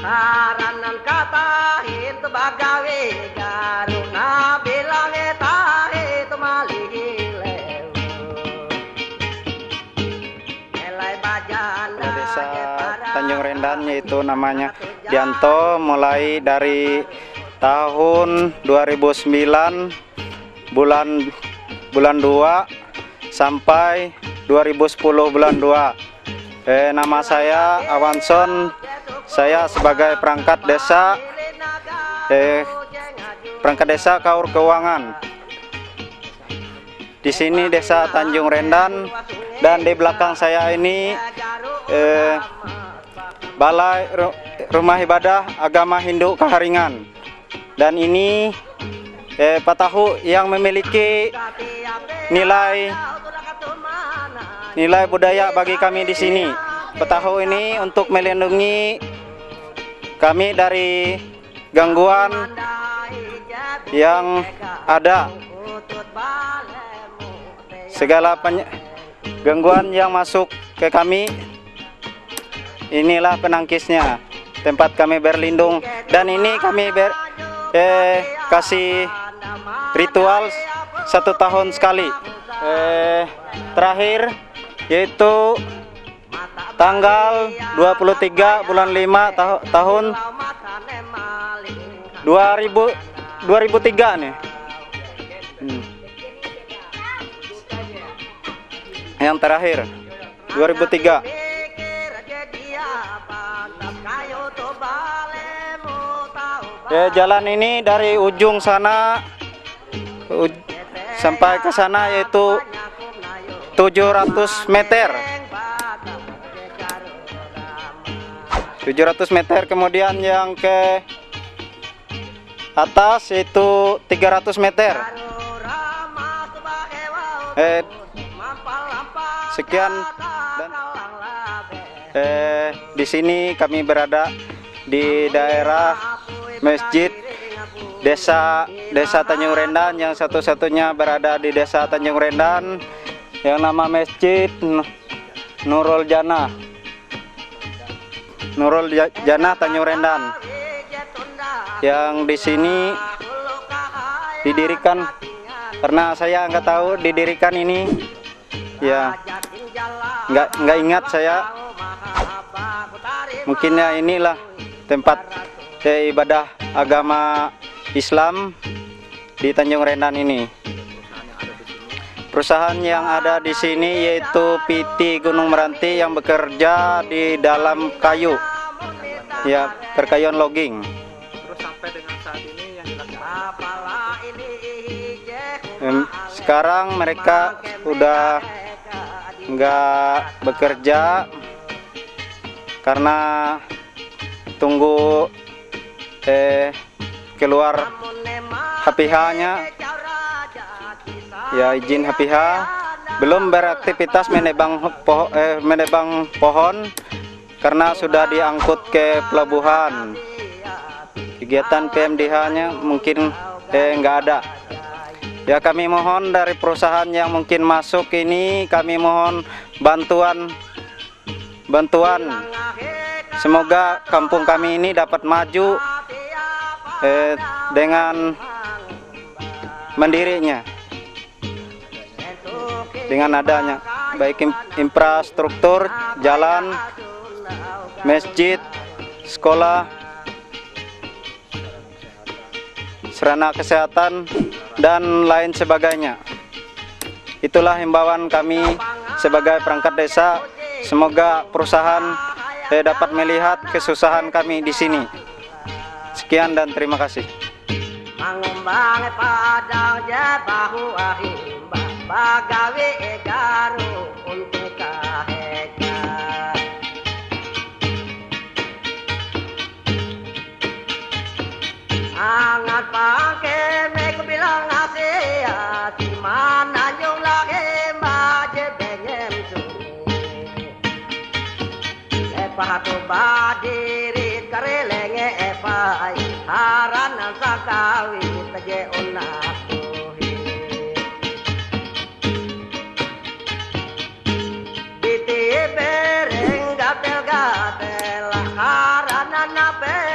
Saranan kata itu bagawe garuna bilang eta itu malihile. Nelai bajana Desa Tanjung Rendan yaitu namanya Dianto, mulai dari tahun 2009 bulan 2 sampai 2010 bulan 2. Nama saya Awanson, saya sebagai perangkat desa Kaur Keuangan. Di sini Desa Tanjung Rendan, dan di belakang saya ini Balai Rumah Ibadah Agama Hindu Kaharingan. Dan ini Patahu yang memiliki nilai budaya bagi kami di sini. Patahu ini untuk melindungi kami dari gangguan yang ada, segala gangguan yang masuk ke kami. Inilah penangkisnya, tempat kami berlindung. Dan ini kami kasih ritual 1 tahun sekali. Terakhir yaitu tanggal 23 bulan 5 tahun 2003 nih. Yang terakhir 2003. Jalan ini dari ujung sana sampai ke sana yaitu 700 meter. 700 meter, kemudian yang ke atas itu 300 meter. Sekian, dan di sini kami berada di daerah Masjid Desa Tanjung Rendan, yang satu-satunya berada di Desa Tanjung Rendan, yang nama Masjid Nurul Jannah Tanjung Rendan, yang di sini didirikan, karena saya nggak tahu didirikan ini, ya nggak ingat saya. Mungkin ya inilah tempat ibadah agama Islam di Tanjung Rendan ini. Perusahaan yang ada di sini yaitu PT Gunung Meranti yang bekerja di dalam kayu, ya, perkayuan logging. Terus sampai dengan saat ini yang dilakukan, sekarang mereka sudah nggak bekerja karena tunggu keluar HPH-nya, ya, izin HPH. Belum beraktivitas menebang pohon karena sudah diangkut ke pelabuhan. Kegiatan PMDH-nya mungkin nggak ada. Ya, kami mohon dari perusahaan yang mungkin masuk ini, kami mohon bantuan. Semoga kampung kami ini dapat maju dengan mandirinya, dengan adanya baik infrastruktur, jalan, masjid, sekolah, sarana kesehatan, dan lain sebagainya. Itulah himbauan kami sebagai perangkat desa. Semoga perusahaan dapat melihat kesusahan kami di sini. Sekian dan terima kasih. Mangumbang padang bahu ahimba bagawe garu untuk kaheka. Angat pangke meku bilang asia di mana nyong lagi maje benyem sunyi. Epatu badirit karelenge epai haranan sakawi teje unakuhi. Biti bereng gatel haranan nape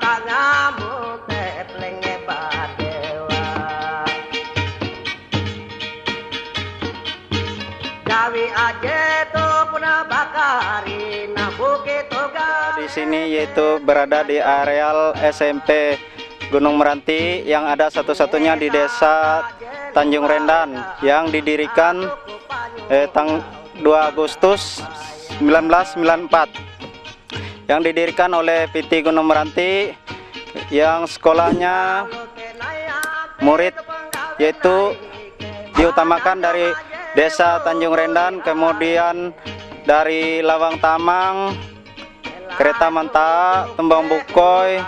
kangamu teplenge badewa Jawi aje to puna bakari na bukit toga. Di sini yaitu berada di areal SMP Gunung Meranti yang ada satu-satunya di Desa Tanjung Rendan yang didirikan 2 Agustus 1994 yang didirikan oleh PT Gunung Meranti yang sekolahnya murid yaitu diutamakan dari Desa Tanjung Rendan, kemudian dari Lawang Tamang, Kereta Manta, Tumbang Bukoy,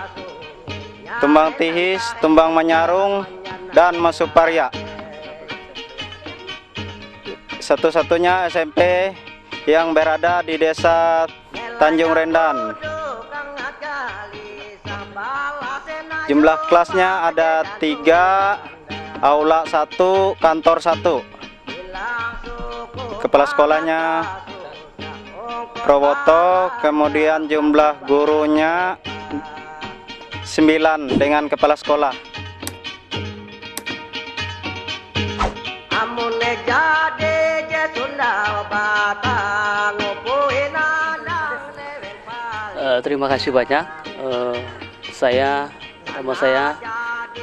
Tumbang Tihis, Tumbang Manyarung, dan Masuparya. Satu-satunya SMP yang berada di Desa Tanjung Rendan. Jumlah kelasnya ada 3, aula 1, kantor 1. Kepala sekolahnya Prowoto, kemudian jumlah gurunya 9 dengan kepala sekolah. Amune jade je Sunda batang upuina nang leweng pali. Terima kasih banyak. Nama saya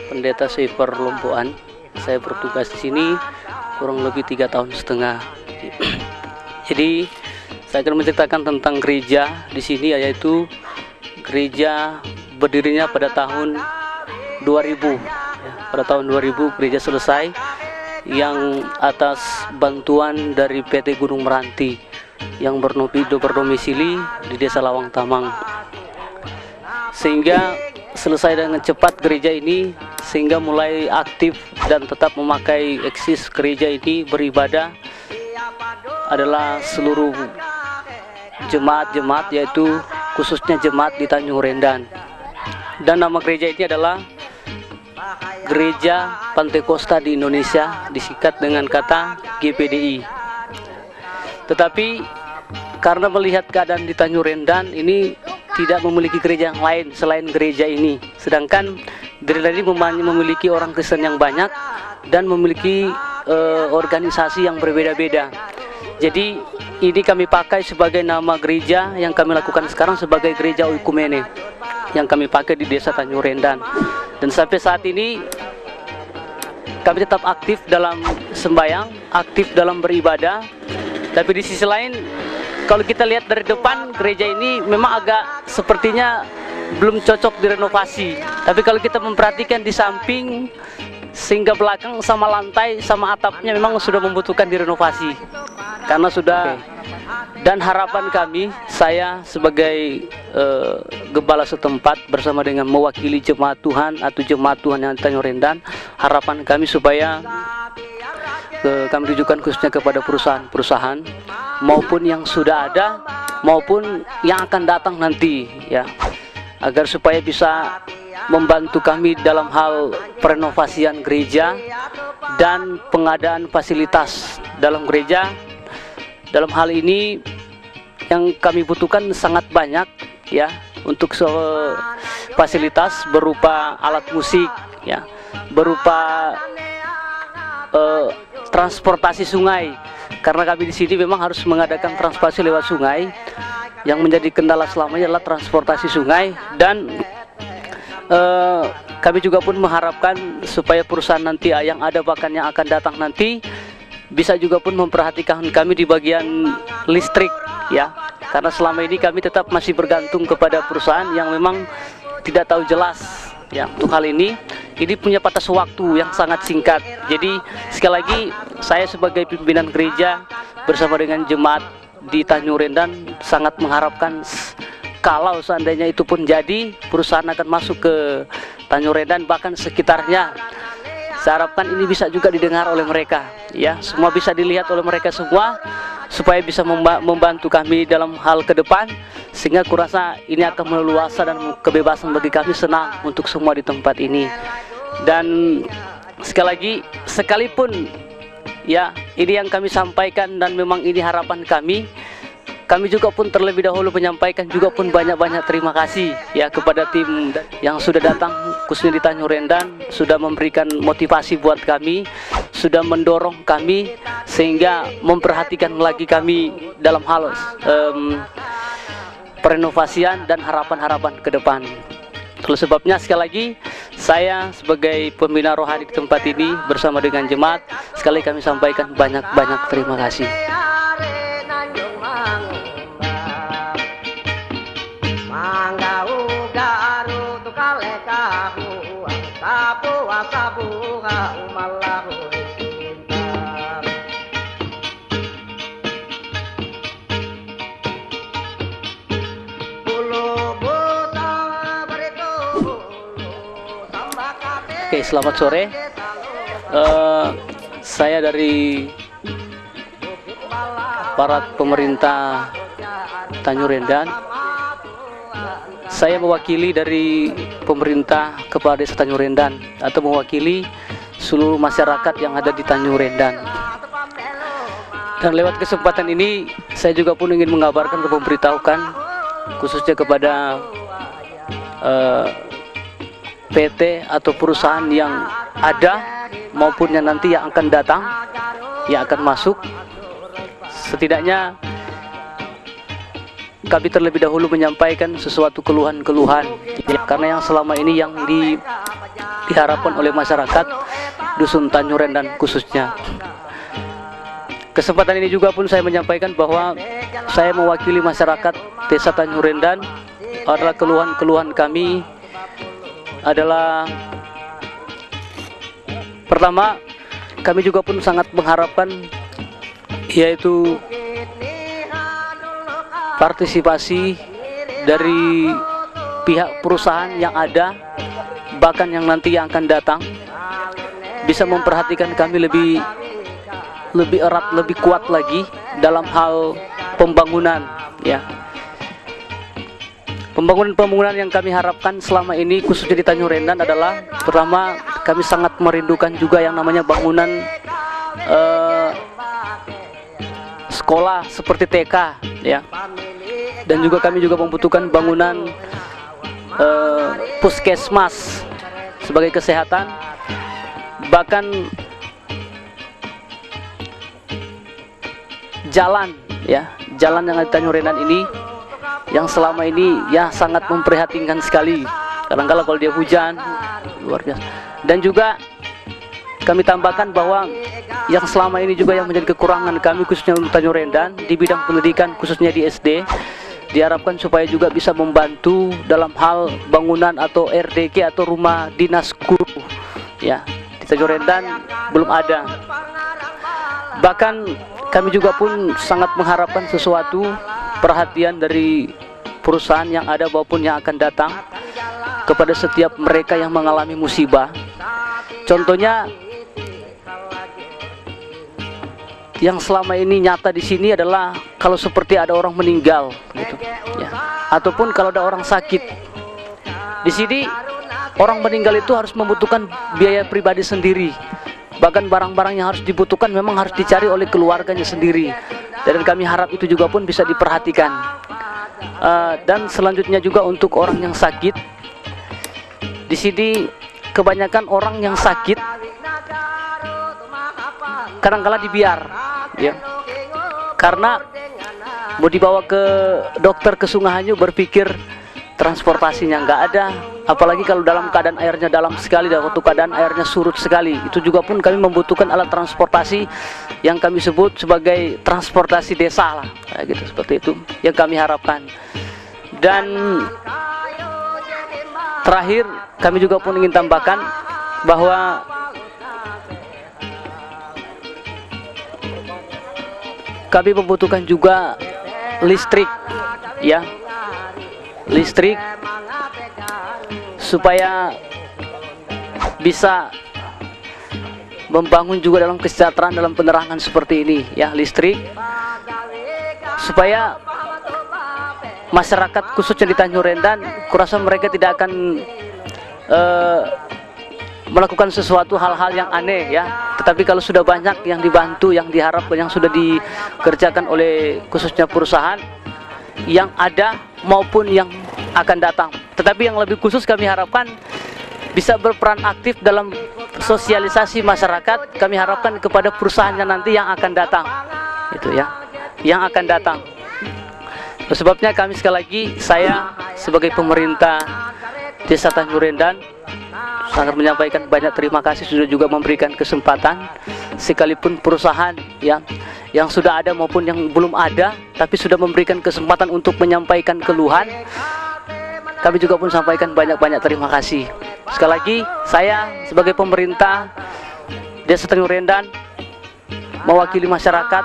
Pendeta Swiper Lompoan. Saya bertugas di sini kurang lebih 3,5 tahun. Jadi saya akan menceritakan tentang gereja di sini, yaitu gereja berdirinya pada tahun 2000. Pada tahun 2000 gereja selesai, yang atas bantuan dari PT Gunung Meranti yang berdomisili di Desa Lawang Tamang, sehingga selesai dengan cepat gereja ini, sehingga mulai aktif dan tetap memakai eksis gereja ini beribadah adalah seluruh jemaat-jemaat, yaitu khususnya jemaat di Tanjung Rendan. Dan nama gereja ini adalah Gereja Pantekosta di Indonesia, disingkat dengan kata GPDI. Tetapi karena melihat keadaan di Tanjung Rendan ini tidak memiliki gereja yang lain selain gereja ini, sedangkan gereja ini memiliki orang Kristen yang banyak dan memiliki organisasi yang berbeda-beda. Jadi ini kami pakai sebagai nama gereja yang kami lakukan sekarang sebagai gereja Oikumene yang kami pakai di Desa Tanjung Rendan. Dan sampai saat ini kami tetap aktif dalam sembahyang, aktif dalam beribadah. Tapi di sisi lain, kalau kita lihat dari depan, gereja ini memang agak sepertinya belum cocok direnovasi. Tapi kalau kita memperhatikan di samping sehingga belakang sama lantai sama atapnya memang sudah membutuhkan direnovasi. Karena sudah dan harapan kami, saya sebagai gembala setempat bersama dengan mewakili jemaat Tuhan atau jemaat Tuhan yang di Tanjung Rendan, harapan kami supaya kami tujukan khususnya kepada perusahaan-perusahaan maupun yang sudah ada maupun yang akan datang nanti, ya, agar supaya bisa membantu kami dalam hal perenovasian gereja dan pengadaan fasilitas dalam gereja. Dalam hal ini yang kami butuhkan sangat banyak, ya, untuk fasilitas berupa alat musik, ya, berupa transportasi sungai, karena kami di sini memang harus mengadakan transportasi lewat sungai. Yang menjadi kendala selamanya adalah transportasi sungai, dan kami juga pun mengharapkan supaya perusahaan nanti yang ada bahkan yang akan datang nanti bisa juga pun memperhatikan kami di bagian listrik, ya, karena selama ini kami tetap masih bergantung kepada perusahaan yang memang tidak tahu jelas, ya, untuk hal ini punya batas waktu yang sangat singkat. Jadi sekali lagi saya sebagai pimpinan gereja bersama dengan jemaat di Tanjung Rendan sangat mengharapkan kalau seandainya itu pun jadi, perusahaan akan masuk ke Tanjung Rendan bahkan sekitarnya. Saya harapkan ini bisa juga didengar oleh mereka, ya, semua bisa dilihat oleh mereka semua, supaya bisa membantu kami dalam hal ke depan, sehingga kurasa ini akan meluasa dan kebebasan bagi kami senang untuk semua di tempat ini. Dan sekali lagi, sekalipun, ya, ini yang kami sampaikan dan memang ini harapan kami, kami juga pun terlebih dahulu menyampaikan juga pun banyak-banyak terima kasih ya kepada tim yang sudah datang khususnya di Tanjung Rendan, sudah memberikan motivasi buat kami, sudah mendorong kami sehingga memperhatikan lagi kami dalam hal perenovasian dan harapan-harapan ke depan. Oleh sebabnya sekali lagi saya sebagai pembina rohani di tempat ini bersama dengan jemaat sekali kami sampaikan banyak-banyak terima kasih. Oke, selamat sore. Saya dari aparat pemerintah Tanjung Rendan. Saya mewakili dari pemerintah Kepala Desa Tanjung Rendan atau mewakili seluruh masyarakat yang ada di Tanjung Rendan. Dan lewat kesempatan ini saya juga pun ingin mengabarkan dan memberitahukan khususnya kepada PT atau perusahaan yang ada maupun yang nanti yang akan datang, yang akan masuk. Setidaknya kami terlebih dahulu menyampaikan sesuatu keluhan-keluhan karena yang selama ini yang diharapkan oleh masyarakat Dusun Tanjung Rendan khususnya. Kesempatan ini juga pun saya menyampaikan bahwa saya mewakili masyarakat Desa Tanjung Rendan. Adalah keluhan-keluhan kami adalah pertama, kami juga pun sangat mengharapkan yaitu partisipasi dari pihak perusahaan yang ada bahkan yang nanti yang akan datang bisa memperhatikan kami lebih erat, lebih kuat lagi dalam hal pembangunan ya. Pembangunan yang kami harapkan selama ini khususnya di Tanjung Rendan adalah pertama, kami sangat merindukan juga yang namanya bangunan sekolah seperti TK ya. Dan juga kami juga membutuhkan bangunan puskesmas sebagai kesehatan, bahkan jalan ya, jalan yang ada di Tanjung Rendan ini yang selama ini ya sangat memprihatinkan sekali. Kadang-kadang kalau dia hujan luar biasa. Dan juga kami tambahkan bahwa yang selama ini juga yang menjadi kekurangan kami khususnya untuk Tanjung Rendan di bidang pendidikan khususnya di SD, diharapkan supaya juga bisa membantu dalam hal bangunan atau RDG atau rumah dinas guru ya. Di Tanjung Rendan belum ada. Bahkan kami juga pun sangat mengharapkan sesuatu perhatian dari perusahaan yang ada maupun yang akan datang kepada setiap mereka yang mengalami musibah. Contohnya yang selama ini nyata di sini adalah kalau seperti ada orang meninggal gitu ya, ataupun kalau ada orang sakit. Di sini orang meninggal itu harus membutuhkan biaya pribadi sendiri. Bahkan barang-barang yang harus dibutuhkan memang harus dicari oleh keluarganya sendiri. Dan kami harap itu juga pun bisa diperhatikan. Dan selanjutnya juga untuk orang yang sakit, di sini kebanyakan orang yang sakit kadang-kala dibiar, ya. Karena mau dibawa ke dokter ke Sungahanyu berpikir transportasinya nggak ada, apalagi kalau dalam keadaan airnya dalam sekali dan waktu keadaan airnya surut sekali. Itu juga pun kami membutuhkan alat transportasi yang kami sebut sebagai transportasi desa lah, gitu, seperti itu yang kami harapkan. Dan terakhir kami juga pun ingin tambahkan bahwa kami membutuhkan juga listrik, ya, listrik supaya bisa membangun juga dalam kesejahteraan dalam penerangan seperti ini, ya, listrik supaya masyarakat khususnya di Tanjung Rendan, kurasa mereka tidak akan melakukan sesuatu hal-hal yang aneh, ya, Tetapi kalau sudah banyak yang dibantu, yang diharapkan, yang sudah dikerjakan oleh khususnya perusahaan yang ada maupun yang akan datang. Tetapi yang lebih khusus kami harapkan bisa berperan aktif dalam sosialisasi masyarakat. Kami harapkan kepada perusahaannya nanti yang akan datang, itu ya, yang akan datang. Sebabnya kami sekali lagi, saya sebagai pemerintah Desa Tanjung Rendan sangat menyampaikan banyak terima kasih sudah juga memberikan kesempatan, sekalipun perusahaan yang sudah ada maupun yang belum ada, tapi sudah memberikan kesempatan untuk menyampaikan keluhan. Kami juga pun sampaikan banyak-banyak terima kasih. Sekali lagi, saya sebagai pemerintah Desa Tanjung Rendan mewakili masyarakat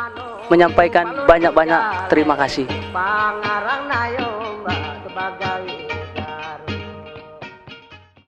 menyampaikan banyak-banyak terima kasih. Pangarang nayo mbak sebagai